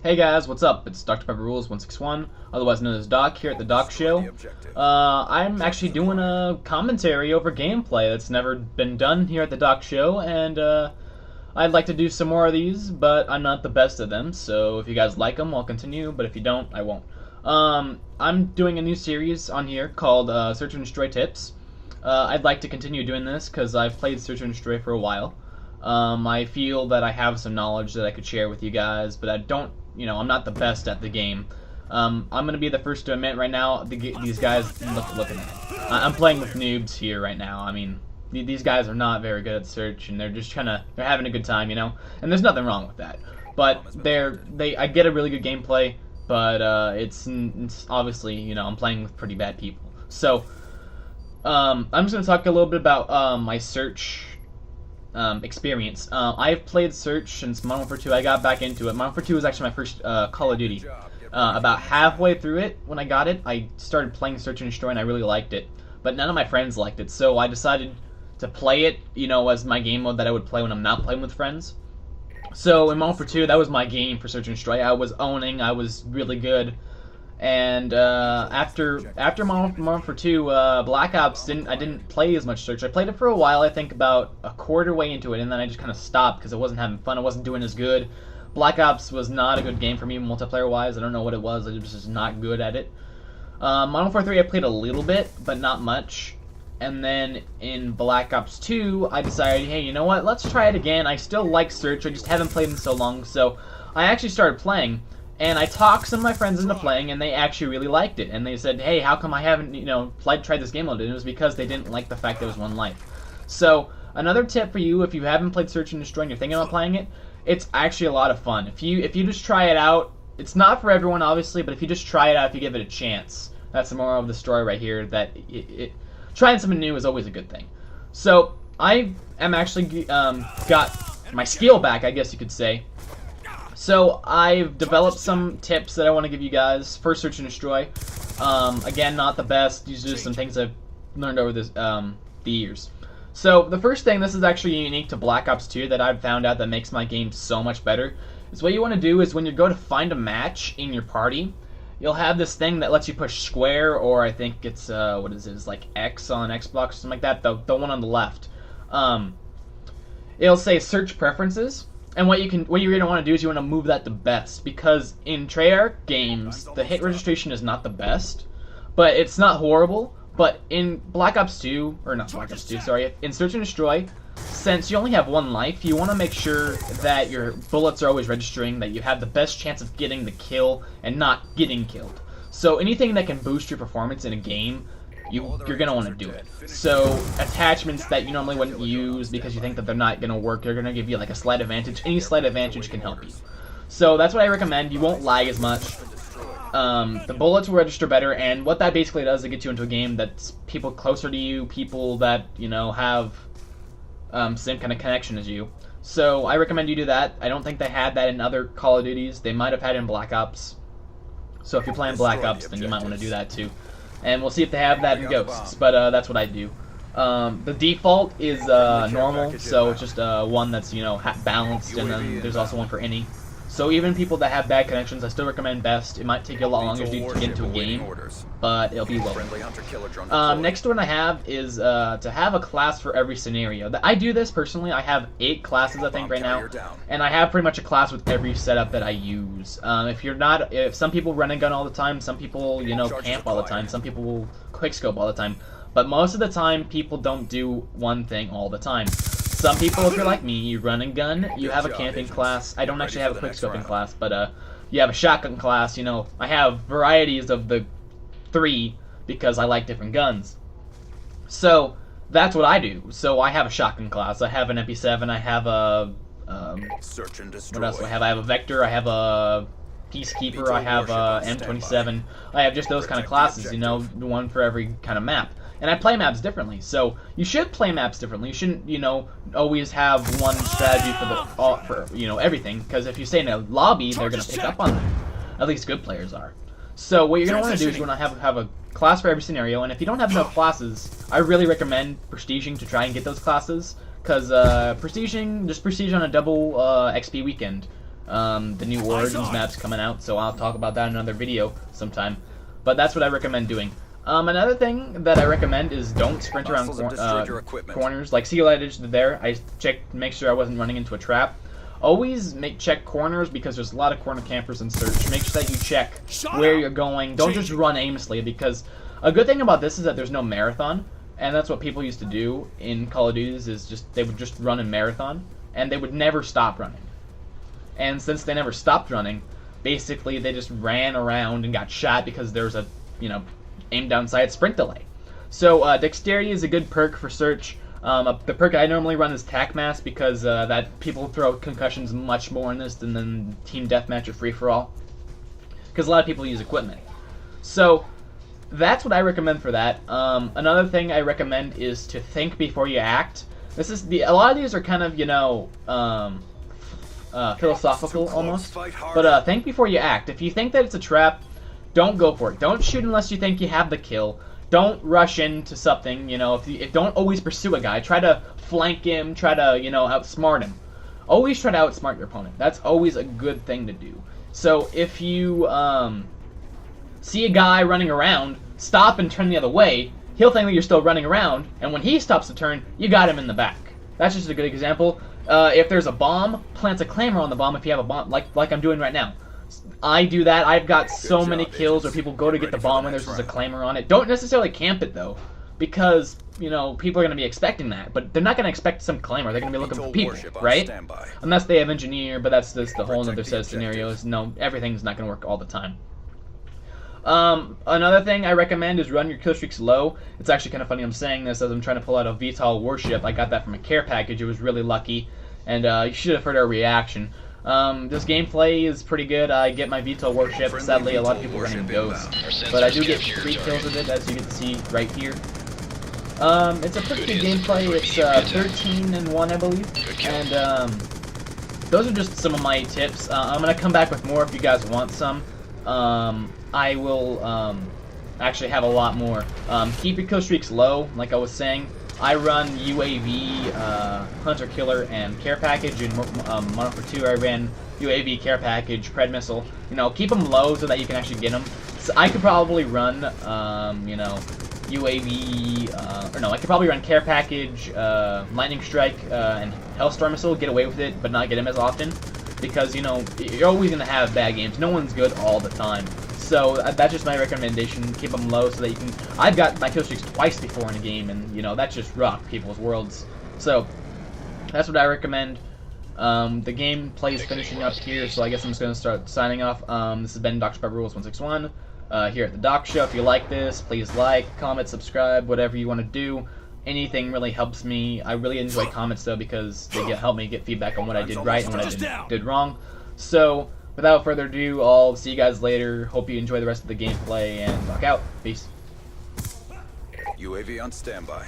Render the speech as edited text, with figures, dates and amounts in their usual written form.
Hey guys, what's up? It's Dr. Pepper Rules 161, otherwise known as Doc, here at TheDocShow. I'm actually doing a commentary over gameplay that's never been done here at TheDocShow, and I'd like to do some more of these, but I'm not the best at them, so if you guys like them, I'll continue, but if you don't, I won't. I'm doing a new series on here called Search and Destroy Tips. I'd like to continue doing this because I've played Search and Destroy for a while. I feel that I have some knowledge that I could share with you guys, but I don't, I'm not the best at the game. I'm going to be the first to admit right now, these guys, look at me. I'm playing with noobs here right now. I mean, these guys are not very good at search, and they're just they're having a good time, and there's nothing wrong with that. But I get a really good gameplay, but it's obviously, I'm playing with pretty bad people. So, I'm just going to talk a little bit about my search experience. I've played Search since Modern Warfare 2. I got back into it. Modern Warfare 2 was actually my first Call of Duty. About halfway through it, when I got it, I started playing Search and Destroy, and I really liked it. But none of my friends liked it, so I decided to play it, as my game mode that I would play when I'm not playing with friends. So in Modern Warfare 2, that was my game for Search and Destroy. I was owning. I was really good. And after Modern Warfare 2, Black Ops I didn't play as much Search. I played it for a while, I think about a quarter way into it, and then I just kind of stopped because I wasn't having fun. I wasn't doing as good. Black Ops was not a good game for me multiplayer-wise. I don't know what it was. I was just not good at it. Modern Warfare 3 I played a little bit, but not much. And then in Black Ops 2, I decided, hey, you know what? Let's try it again. I still like Search. I just haven't played in so long, so I actually started playing. And I talked some of my friends into playing, and they actually really liked it. And they said, hey, how come I haven't, tried this game mode? And it was because they didn't like the fact there was one life. So, another tip for you, if you haven't played Search and Destroy and you're thinking about playing it, it's actually a lot of fun. If you just try it out, it's not for everyone, obviously, but if you just try it out, if you give it a chance, that's the moral of the story right here, that trying something new is always a good thing. So, I am actually got my skill back, I guess you could say. So I've developed some tips that I want to give you guys for Search and Destroy. Again, not the best. These are just some things I've learned over the years. So the first thing, this is actually unique to Black Ops 2 that I've found out that makes my game so much better, is what you want to do is when you go to find a match in your party, you'll have this thing that lets you push square, or I think it's, what is it, it's like X on Xbox or something like that, the one on the left. It'll say Search Preferences. And what you really want to do is you want to move that to best, because in Treyarch games, the hit registration is not the best, but it's not horrible. But in Black Ops 2, or not Black Ops 2, sorry, in Search and Destroy, since you only have one life, you want to make sure that your bullets are always registering, that you have the best chance of getting the kill and not getting killed. So anything that can boost your performance in a game, you're going to want to do it. So attachments that you normally wouldn't use because you think that they're not going to work, they're going to give you like a slight advantage. Any slight advantage can help you. So that's what I recommend. You won't lag as much. The bullets will register better, and what that basically does is it gets you into a game that's people closer to you, people that, have same kind of connection as you. So I recommend you do that. I don't think they had that in other Call of Duties. They might have had it in Black Ops. So if you're playing Black Ops, then you might want to do that too. And we'll see if they have that in Ghosts, but that's what I do. The default is normal, so it's just one that's, balanced, and then there's also one for any. So even people that have bad connections, I still recommend best. It might take you a lot longer to get into a game, but it'll be well. Next one I have is to have a class for every scenario. I do this personally. I have 8 classes, I think, right now, and I have pretty much a class with every setup that I use. If some people run and gun all the time, some people, camp all the time, some people will quickscope all the time, but most of the time, people don't do one thing all the time. Some people, if you're like me, you run and gun, you have a camping class. I don't actually have a quickscoping class, but you have a shotgun class. I have varieties of the 3 because I like different guns. So that's what I do. So I have a shotgun class. I have an MP7. I have a Search and Destroy. what else do I have? I have a Vector. I have a Peacekeeper. I have a M27. I have just those kind of classes. One for every kind of map. And I play maps differently, so you should play maps differently. You shouldn't, always have one strategy for everything. Because if you stay in a lobby, they're gonna pick up on that. At least good players are. So what you're gonna want to do is you want to have a class for every scenario. And if you don't have enough classes, I really recommend prestiging to try and get those classes. Because prestige on a double XP weekend The new Origins map's coming out, so I'll talk about that in another video sometime. But that's what I recommend doing. Another thing that I recommend is don't sprint around corners. Like see what I did there? I checked, make sure I wasn't running into a trap. Always check corners because there's a lot of corner campers in Search. Make sure that you check where you're going. Don't just run aimlessly, because a good thing about this is that there's no marathon, and that's what people used to do in Call of Duty is just they would just run a marathon, and they would never stop running. And since they never stopped running, basically they just ran around and got shot because there's a, you know, aim down sight sprint delay. So Dexterity is a good perk for Search. The perk I normally run is Tac Mass because that people throw concussions much more in this than Team Deathmatch or Free For All, because a lot of people use equipment. So that's what I recommend for that. Another thing I recommend is to think before you act. This is a lot of these are kind of, you know, philosophical almost, but think before you act. If you think that it's a trap, don't go for it. Don't shoot unless you think you have the kill. Don't rush into something, you know, don't always pursue a guy. Try to flank him, try to, you know, outsmart him. Always try to outsmart your opponent. That's always a good thing to do. So if you see a guy running around, stop and turn the other way, he'll think that you're still running around, and when he stops to turn, you got him in the back. That's just a good example. If there's a bomb, plant a claymore on the bomb if you have a bomb, like I'm doing right now. I do that. I've got so many kills where people go to get the bomb when there's just a claymore on it. Don't necessarily camp it, though, because, you know, people are going to be expecting that. But they're not going to expect some claymore. They're going to be looking for people, right? Unless they have engineer, but that's just the whole other set of scenarios. No, everything's not going to work all the time. Another thing I recommend is run your kill streaks low. It's actually kind of funny I'm saying this as I'm trying to pull out a VTOL warship. I got that from a care package. It was really lucky, and you should have heard our reaction. This gameplay is pretty good. I get my VTOL warship. Sadly, a lot of people running Ghost, but I do get 3 kills with it, as you get to see right here. It's a pretty good gameplay. It's 13-1, I believe, and those are just some of my tips. I'm gonna come back with more if you guys want some. I will actually have a lot more. Keep your kill streaks low, like I was saying. I run UAV, Hunter Killer, and Care Package. In Modern Warfare 2, I ran UAV, Care Package, Pred Missile. You know, keep them low so that you can actually get them. So I could probably run, you know, UAV, or no, I could probably run Care Package, Lightning Strike, and Hellstorm Missile, get away with it, but not get him as often. Because, you know, you're always going to have bad games. No one's good all the time. So that's just my recommendation. Keep them low so that you can... I've got my kill streaks twice before in a game, and, you know, that's just rocked people's worlds. So that's what I recommend. The gameplay is finishing up here, so I guess I'm just going to start signing off. This has been Dr. Pepper Rules 161 here at the Doc Show. If you like this, please like, comment, subscribe, whatever you want to do. Anything really helps me. I really enjoy comments, though, because they help me get feedback on what I did right and what I did wrong. So without further ado, I'll see you guys later. Hope you enjoy the rest of the gameplay, and rock out. Peace. UAV on standby.